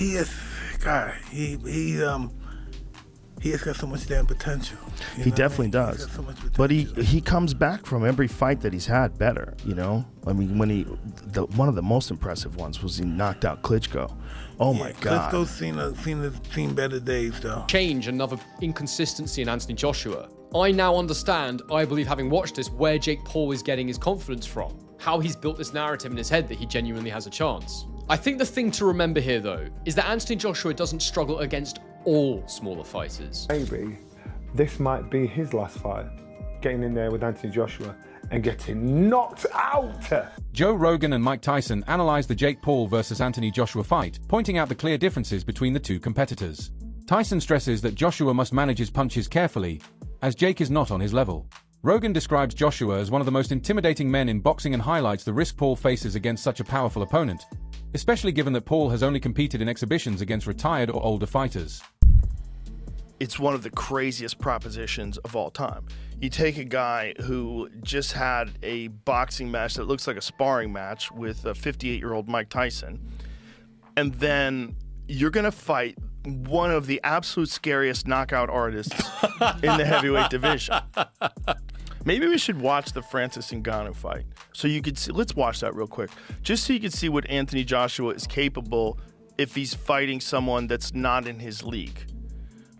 he is, God, he has got so much damn potential. He definitely does. He's got so much potential. But he comes back from every fight that he's had better, you know? I mean, when one of the most impressive ones was he knocked out Klitschko. Oh my God. Klitschko's seen better days, though. Change, another inconsistency in Anthony Joshua. I now understand, I believe having watched this, where Jake Paul is getting his confidence from. How he's built this narrative in his head that he genuinely has a chance. I think the thing to remember here, though, is that Anthony Joshua doesn't struggle against all smaller fighters. Maybe this might be his last fight, getting in there with Anthony Joshua and getting knocked out. Joe Rogan and Mike Tyson analyzed the Jake Paul versus Anthony Joshua fight, pointing out the clear differences between the two competitors. Tyson stresses that Joshua must manage his punches carefully, as Jake is not on his level. Rogan describes Joshua as one of the most intimidating men in boxing and highlights the risk Paul faces against such a powerful opponent, especially given that Paul has only competed in exhibitions against retired or older fighters. It's one of the craziest propositions of all time. You take a guy who just had a boxing match that looks like a sparring match with a 58-year-old Mike Tyson, and then you're going to fight one of the absolute scariest knockout artists in the heavyweight division. Maybe we should watch the Francis Ngannou fight so you could see. Let's watch that real quick, just so you can see what Anthony Joshua is capable if he's fighting someone that's not in his league.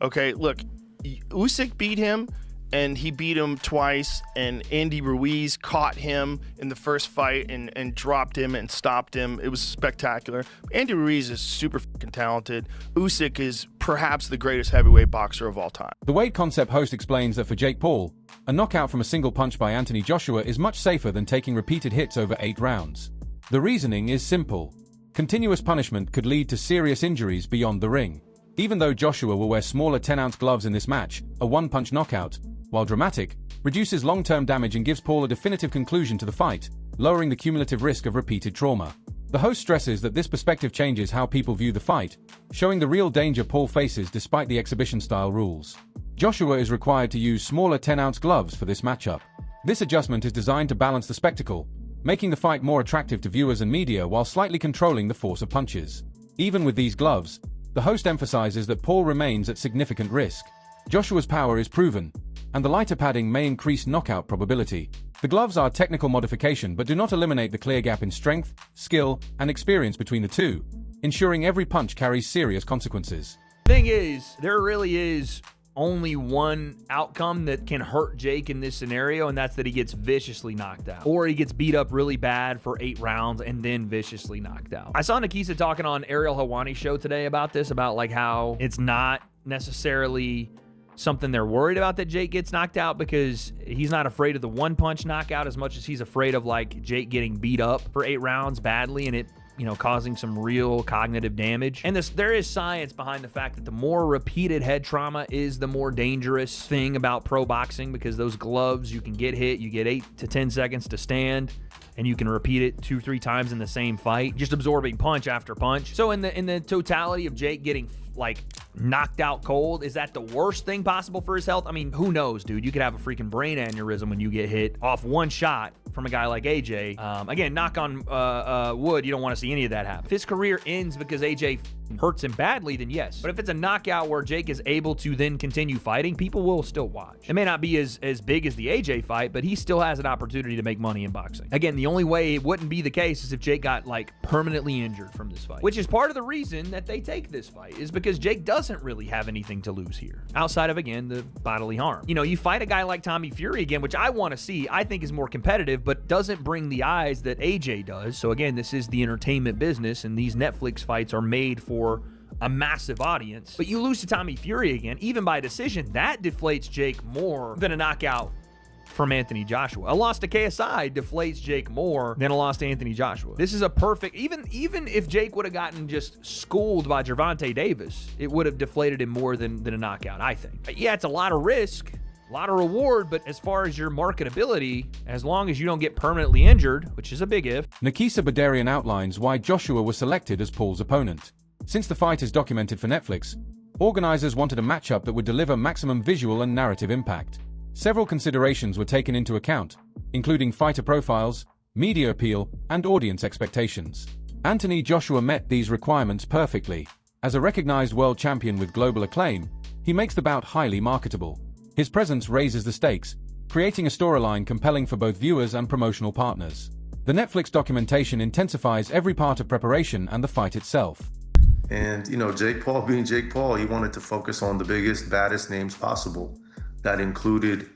Okay, look, Usyk beat him, and he beat him twice, and Andy Ruiz caught him in the first fight and dropped him and stopped him. It was spectacular. Andy Ruiz is super fucking talented. Usyk is perhaps the greatest heavyweight boxer of all time. The Weight Concept host explains that for Jake Paul, a knockout from a single punch by Anthony Joshua is much safer than taking repeated hits over 8 rounds. The reasoning is simple. Continuous punishment could lead to serious injuries beyond the ring. Even though Joshua will wear smaller 10-ounce gloves in this match, a one-punch knockout, while dramatic, reduces long-term damage and gives Paul a definitive conclusion to the fight, lowering the cumulative risk of repeated trauma. The host stresses that this perspective changes how people view the fight, showing the real danger Paul faces despite the exhibition-style rules. Joshua is required to use smaller 10-ounce gloves for this matchup. This adjustment is designed to balance the spectacle, making the fight more attractive to viewers and media while slightly controlling the force of punches. Even with these gloves, the host emphasizes that Paul remains at significant risk. Joshua's power is proven, and the lighter padding may increase knockout probability. The gloves are a technical modification but do not eliminate the clear gap in strength, skill, and experience between the two, ensuring every punch carries serious consequences. Thing is, there really is only one outcome that can hurt Jake in this scenario, and that's that he gets viciously knocked out. Or he gets beat up really bad for 8 rounds and then viciously knocked out. I saw Nikisa talking on Ariel Helwani's show today about this, about like how it's not necessarily something they're worried about that Jake gets knocked out, because he's not afraid of the one-punch knockout as much as he's afraid of like Jake getting beat up for 8 rounds badly and it, you know, causing some real cognitive damage. And there is science behind the fact that the more repeated head trauma is the more dangerous thing about pro boxing, because those gloves, you can get hit, you get 8 to 10 seconds to stand, and you can repeat it 2-3 times in the same fight, just absorbing punch after punch. So in the totality of Jake getting like knocked out cold, is that the worst thing possible for his health? I mean, who knows, dude? You could have a freaking brain aneurysm when you get hit off one shot from a guy like AJ. Again, knock on wood, you don't want to see any of that happen. If his career ends because AJ hurts him badly, then yes. But if it's a knockout where Jake is able to then continue fighting, people will still watch. It may not be as big as the AJ fight, but he still has an opportunity to make money in boxing. Again, the only way it wouldn't be the case is if Jake got like permanently injured from this fight, which is part of the reason that they take this fight, is because Jake doesn't really have anything to lose here outside of, again, the bodily harm. You know, you fight a guy like Tommy Fury again, which I want to see, I think is more competitive, but doesn't bring the eyes that AJ does. So again, this is the entertainment business, and these Netflix fights are made for a massive audience. But you lose to Tommy Fury again, even by decision, that deflates Jake more than a knockout from Anthony Joshua. A loss to KSI deflates Jake more than a loss to Anthony Joshua. This is a perfect, even if Jake would have gotten just schooled by Gervonta Davis, it would have deflated him more than a knockout, I think. Yeah, it's a lot of risk, a lot of reward, but as far as your marketability, as long as you don't get permanently injured, which is a big if. Nikisa Badarian outlines why Joshua was selected as Paul's opponent. Since the fight is documented for Netflix, organizers wanted a matchup that would deliver maximum visual and narrative impact. Several considerations were taken into account, including fighter profiles, media appeal, and audience expectations. Anthony Joshua met these requirements perfectly. As a recognized world champion with global acclaim, he makes the bout highly marketable. His presence raises the stakes, creating a storyline compelling for both viewers and promotional partners. The Netflix documentation intensifies every part of preparation and the fight itself. And, Jake Paul being Jake Paul, he wanted to focus on the biggest, baddest names possible. That included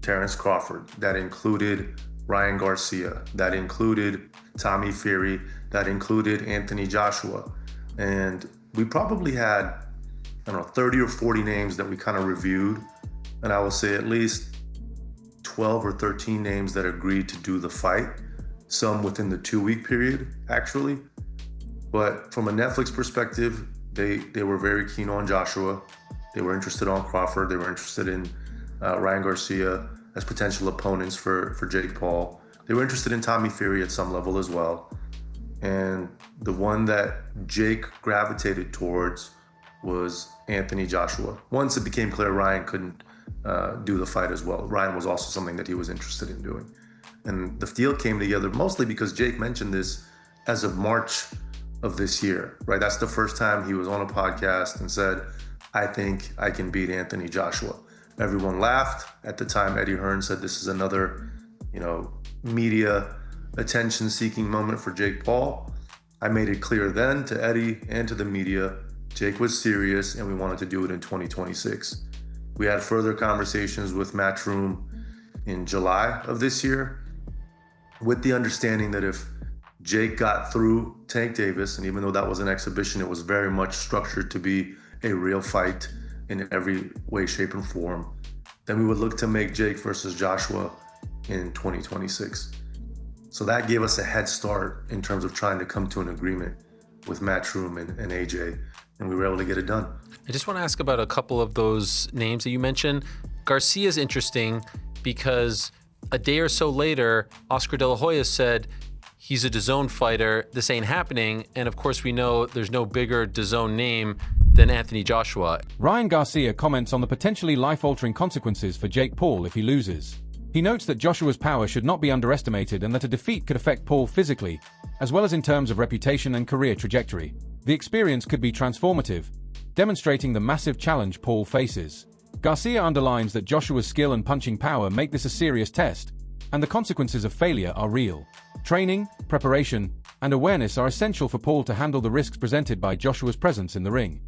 Terrence Crawford. That included Ryan Garcia. That included Tommy Fury. That included Anthony Joshua. And we probably had, 30 or 40 names that we kind of reviewed. And I will say at least 12 or 13 names that agreed to do the fight. Some within the 2-week period, actually. But from a Netflix perspective, they were very keen on Joshua. They were interested on Crawford. They were interested in Ryan Garcia as potential opponents for Jake Paul. They were interested in Tommy Fury at some level as well. And the one that Jake gravitated towards was Anthony Joshua. Once it became clear Ryan couldn't do the fight as well, Ryan was also something that he was interested in doing. And the deal came together mostly because Jake mentioned this as of March of this year, right? That's the first time he was on a podcast and said, I think I can beat Anthony Joshua. Everyone laughed. At the time, Eddie Hearn said this is another, media attention-seeking moment for Jake Paul. I made it clear then to Eddie and to the media, Jake was serious and we wanted to do it in 2026. We had further conversations with Matchroom in July of this year with the understanding that if Jake got through Tank Davis, and even though that was an exhibition, it was very much structured to be a real fight in every way, shape, and form, then we would look to make Jake versus Joshua in 2026. So that gave us a head start in terms of trying to come to an agreement with Matchroom and AJ, and we were able to get it done. I just want to ask about a couple of those names that you mentioned. Garcia's interesting because a day or so later, Oscar De La Hoya said, he's a DAZN fighter, this ain't happening, and of course we know there's no bigger DAZN name than Anthony Joshua. Ryan Garcia comments on the potentially life-altering consequences for Jake Paul if he loses. He notes that Joshua's power should not be underestimated and that a defeat could affect Paul physically, as well as in terms of reputation and career trajectory. The experience could be transformative, demonstrating the massive challenge Paul faces. Garcia underlines that Joshua's skill and punching power make this a serious test, and the consequences of failure are real. Training, preparation, and awareness are essential for Paul to handle the risks presented by Joshua's presence in the ring.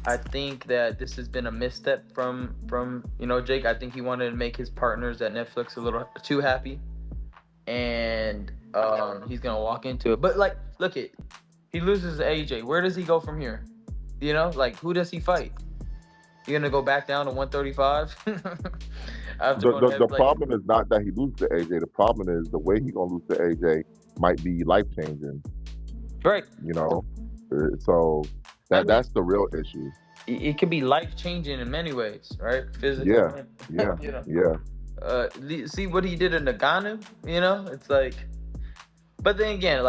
I think that this has been a misstep from Jake. I think he wanted to make his partners at Netflix a little too happy, and he's gonna walk into it. But look it, he loses to AJ. Where does he go from here? Who does he fight? You gonna go back down to 135? The problem is not that he loses to AJ. The problem is the way he's gonna lose to AJ might be life changing. Right. So that's the real issue. It can be life changing in many ways, right? Physically. Yeah. See what he did in Nagano. It's like, but then again,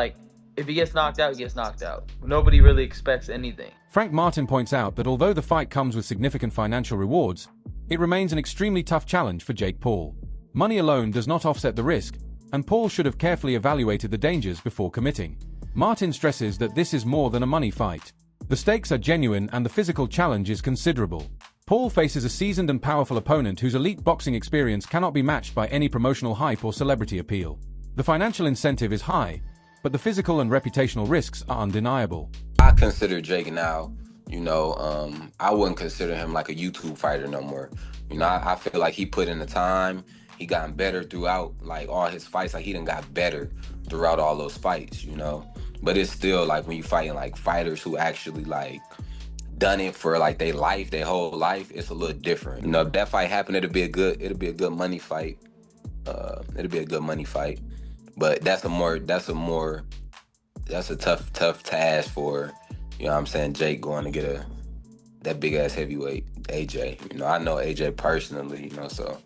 if he gets knocked out, he gets knocked out. Nobody really expects anything. Frank Martin points out that although the fight comes with significant financial rewards, it remains an extremely tough challenge for Jake Paul. Money alone does not offset the risk, and Paul should have carefully evaluated the dangers before committing. Martin stresses that this is more than a money fight. The stakes are genuine and the physical challenge is considerable. Paul faces a seasoned and powerful opponent whose elite boxing experience cannot be matched by any promotional hype or celebrity appeal. The financial incentive is high, but the physical and reputational risks are undeniable. I consider Jake now, I wouldn't consider him like a YouTube fighter no more. I feel like he put in the time. He gotten better throughout all his fights. He done got better throughout all those fights, But it's still when you fighting fighters who actually done it for their life, their whole life, it's a little different. If that fight happened, it'll be a good money fight. But that's a tough task for, Jake going to get that big ass heavyweight AJ. I know AJ personally, so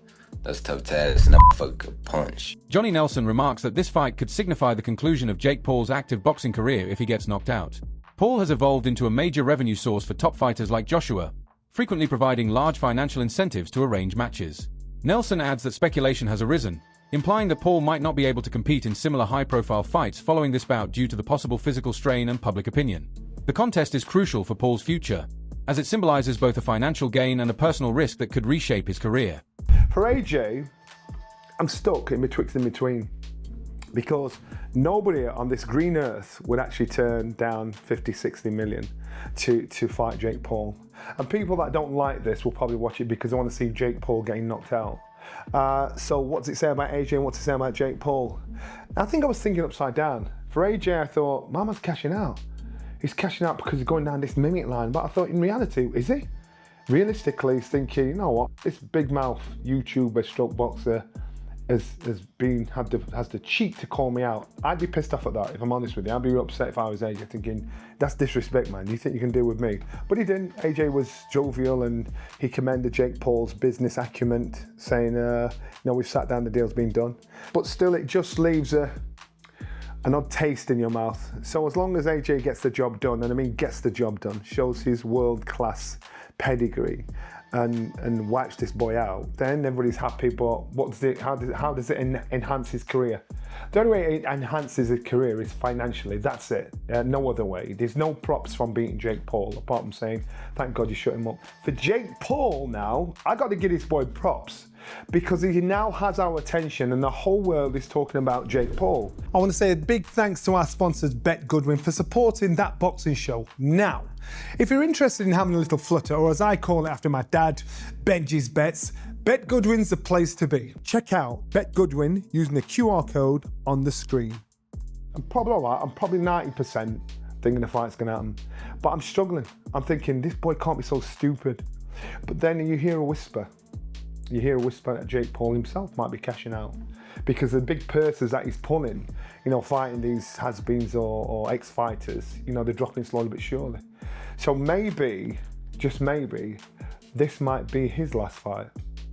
that's a tough task, and that motherfucker could punch. Johnny Nelson remarks that this fight could signify the conclusion of Jake Paul's active boxing career if he gets knocked out. Paul has evolved into a major revenue source for top fighters like Joshua, frequently providing large financial incentives to arrange matches. Nelson adds that speculation has arisen, implying that Paul might not be able to compete in similar high-profile fights following this bout due to the possible physical strain and public opinion. The contest is crucial for Paul's future, as it symbolizes both a financial gain and a personal risk that could reshape his career. For AJ, I'm stuck in between, because nobody on this green earth would actually turn down 50, 60 million to fight Jake Paul. And people that don't like this will probably watch it because they want to see Jake Paul getting knocked out. So what does it say about AJ and what does it say about Jake Paul? I think I was thinking upside down. For AJ, I thought, my man's cashing out. He's cashing out because he's going down this mimic line. But I thought, in reality, is he? Realistically, he's thinking, you know what, this big mouth YouTuber stroke boxer has the cheek to call me out. I'd be pissed off at that, if I'm honest with you. I'd be upset if I was AJ, thinking, that's disrespect, man. You think you can deal with me? But he didn't. AJ was jovial and he commended Jake Paul's business acumen, saying, we've sat down, the deal's been done. But still, it just leaves an odd taste in your mouth. So as long as AJ gets the job done, and I mean gets the job done, shows his world-class pedigree, and wipes this boy out, then everybody's happy. But how does it enhance his career? The only way it enhances his career is financially. That's it. No other way. There's no props from beating Jake Paul, apart from saying, thank God you shut him up. For Jake Paul now, I got to give this boy props, because he now has our attention and the whole world is talking about Jake Paul. I want to say a big thanks to our sponsors, Bet Goodwin, for supporting That Boxing Show. Now, if you're interested in having a little flutter, or as I call it after my dad, Benji's Bets, Bet Goodwin's the place to be. Check out Bet Goodwin using the QR code on the screen. I'm probably all right. I'm probably 90% thinking the fight's going to happen. But I'm struggling. I'm thinking, this boy can't be so stupid. But then you hear a whisper. You hear a whisper that Jake Paul himself might be cashing out, because the big purses that he's pulling, fighting these has-beens or ex-fighters, they're dropping slowly but surely. So maybe, just maybe, this might be his last fight,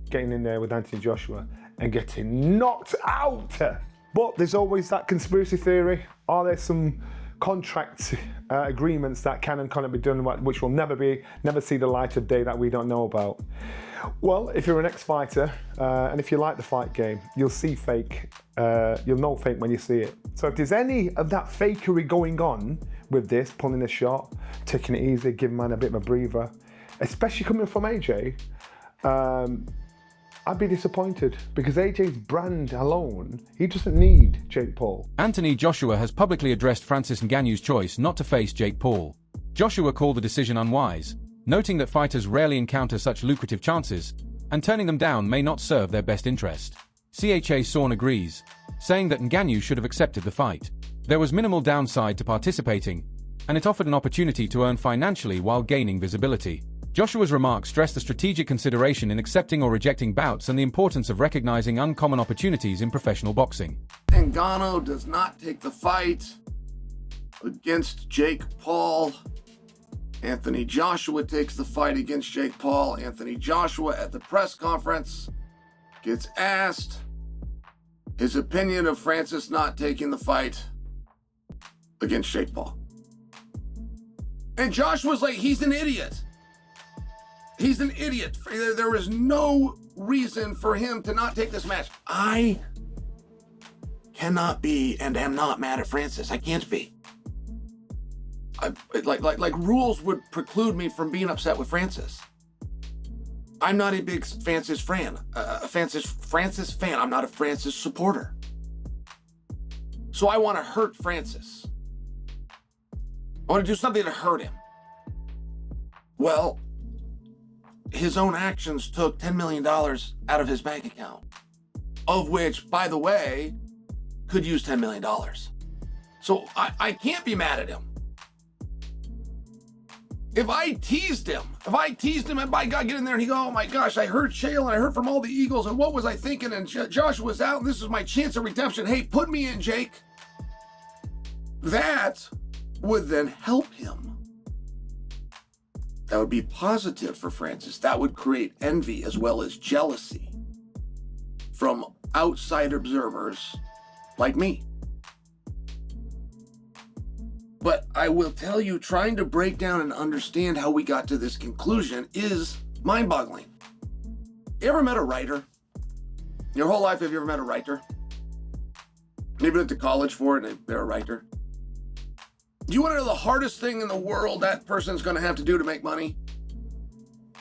getting in there with Anthony Joshua and getting knocked out. But there's always that conspiracy theory. Are there some contract agreements that can and cannot be done, which will never see the light of day, that we don't know about? Well, if you're an ex-fighter and if you like the fight game, you'll see fake. You'll know fake when you see it. So if there's any of that fakery going on with this, pulling a shot, taking it easy, giving man a bit of a breather, especially coming from AJ, I'd be disappointed, because AJ's brand alone, he doesn't need Jake Paul. Anthony Joshua has publicly addressed Francis Ngannou's choice not to face Jake Paul. Joshua called the decision unwise, noting that fighters rarely encounter such lucrative chances, and turning them down may not serve their best interest. CHA Sorn agrees, saying that Ngannou should have accepted the fight. There was minimal downside to participating, and it offered an opportunity to earn financially while gaining visibility. Joshua's remarks stress the strategic consideration in accepting or rejecting bouts and the importance of recognizing uncommon opportunities in professional boxing. Ngannou does not take the fight against Jake Paul. Anthony Joshua takes the fight against Jake Paul. Anthony Joshua at the press conference gets asked his opinion of Francis not taking the fight against Jake Paul. And Joshua's like, he's an idiot. He's an idiot. There is no reason for him to not take this match. I cannot be and am not mad at Francis. I can't be. Like rules would preclude me from being upset with Francis. I'm not a big Francis fan. Francis fan. I'm not a Francis supporter. So I want to hurt Francis. I want to do something to hurt him. Well, his own actions took $10 million out of his bank account, of which, by the way, could use $10 million. So I can't be mad at him. If I teased him and by God, get in there and he go, oh my gosh, I heard Chael and I heard from all the Eagles and what was I thinking? And Joshua's out and this is my chance of redemption. Hey, put me in, Jake. That would then help him. That would be positive for Francis. That would create envy as well as jealousy from outside observers like me. But I will tell you, trying to break down and understand how we got to this conclusion is mind-boggling. You ever met a writer? Your whole life, have you ever met a writer? Maybe went to college for it and they're a writer. Do you want to know the hardest thing in the world that person's going to have to do to make money?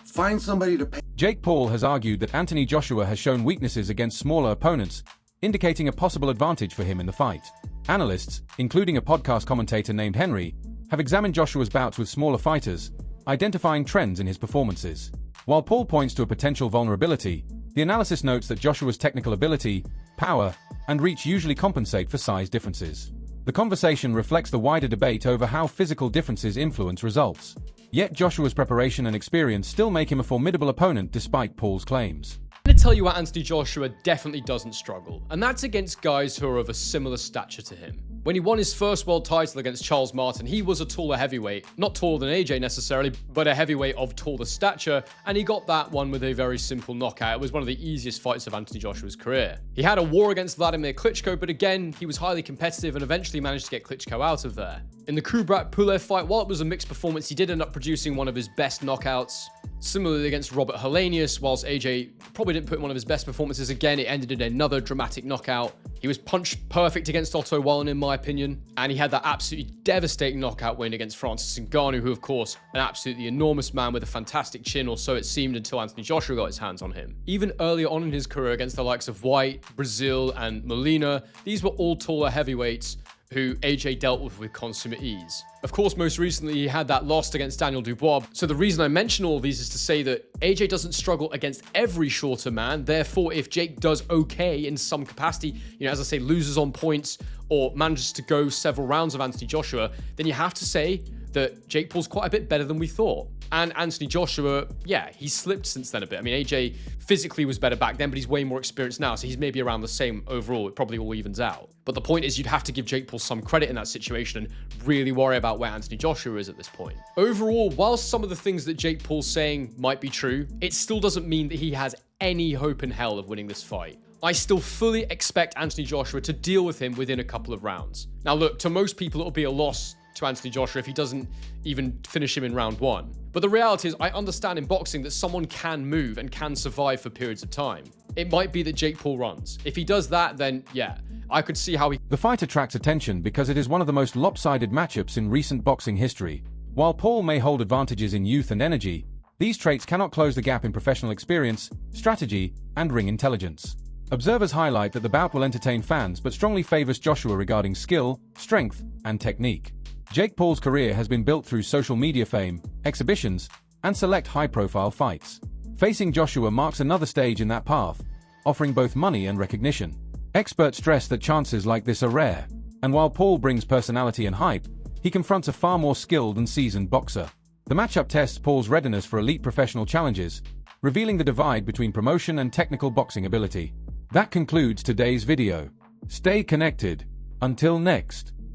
Find somebody to pay. Jake Paul has argued that Anthony Joshua has shown weaknesses against smaller opponents, indicating a possible advantage for him in the fight. Analysts, including a podcast commentator named Henry, have examined Joshua's bouts with smaller fighters, identifying trends in his performances. While Paul points to a potential vulnerability, the analysis notes that Joshua's technical ability, power, and reach usually compensate for size differences. The conversation reflects the wider debate over how physical differences influence results. Yet Joshua's preparation and experience still make him a formidable opponent despite Paul's claims. I'm going to tell you where Anthony Joshua definitely doesn't struggle, and that's against guys who are of a similar stature to him. When he won his first world title against Charles Martin, he was a taller heavyweight, not taller than AJ necessarily, but a heavyweight of taller stature, and he got that one with a very simple knockout. It was one of the easiest fights of Anthony Joshua's career. He had a war against Vladimir Klitschko, but again, he was highly competitive and eventually managed to get Klitschko out of there. In the Kubrat-Pulev fight, while it was a mixed performance, he did end up producing one of his best knockouts. Similarly against Robert Helenius, whilst AJ probably didn't put in one of his best performances again, it ended in another dramatic knockout. He was punch perfect against Otto Wallen, in my opinion, and he had that absolutely devastating knockout win against Francis Ngannou, who, of course, an absolutely enormous man with a fantastic chin, or so it seemed until Anthony Joshua got his hands on him. Even earlier on in his career against the likes of White, Brazil, and Molina, these were all taller heavyweights who AJ dealt with consummate ease. Of course, most recently, he had that loss against Daniel Dubois. So the reason I mention all of these is to say that AJ doesn't struggle against every shorter man. Therefore, if Jake does okay in some capacity, as I say, loses on points or manages to go several rounds of Anthony Joshua, then you have to say that Jake Paul's quite a bit better than we thought. And Anthony Joshua, yeah, he's slipped since then a bit. I mean, AJ physically was better back then, but he's way more experienced now, so he's maybe around the same overall. It probably all evens out. But the point is, you'd have to give Jake Paul some credit in that situation and really worry about where Anthony Joshua is at this point. Overall, whilst some of the things that Jake Paul's saying might be true, it still doesn't mean that he has any hope in hell of winning this fight. I still fully expect Anthony Joshua to deal with him within a couple of rounds. Now look, to most people it'll be a loss to Anthony Joshua if he doesn't even finish him in round one. But the reality is, I understand in boxing that someone can move and can survive for periods of time. It might be that Jake Paul runs. If he does that, then yeah, I could see how he... The fight attracts attention because it is one of the most lopsided matchups in recent boxing history. While Paul may hold advantages in youth and energy, these traits cannot close the gap in professional experience, strategy, and ring intelligence. Observers highlight that the bout will entertain fans but strongly favors Joshua regarding skill, strength, and technique. Jake Paul's career has been built through social media fame, exhibitions, and select high-profile fights. Facing Joshua marks another stage in that path, offering both money and recognition. Experts stress that chances like this are rare, and while Paul brings personality and hype, he confronts a far more skilled and seasoned boxer. The matchup tests Paul's readiness for elite professional challenges, revealing the divide between promotion and technical boxing ability. That concludes today's video. Stay connected. Until next.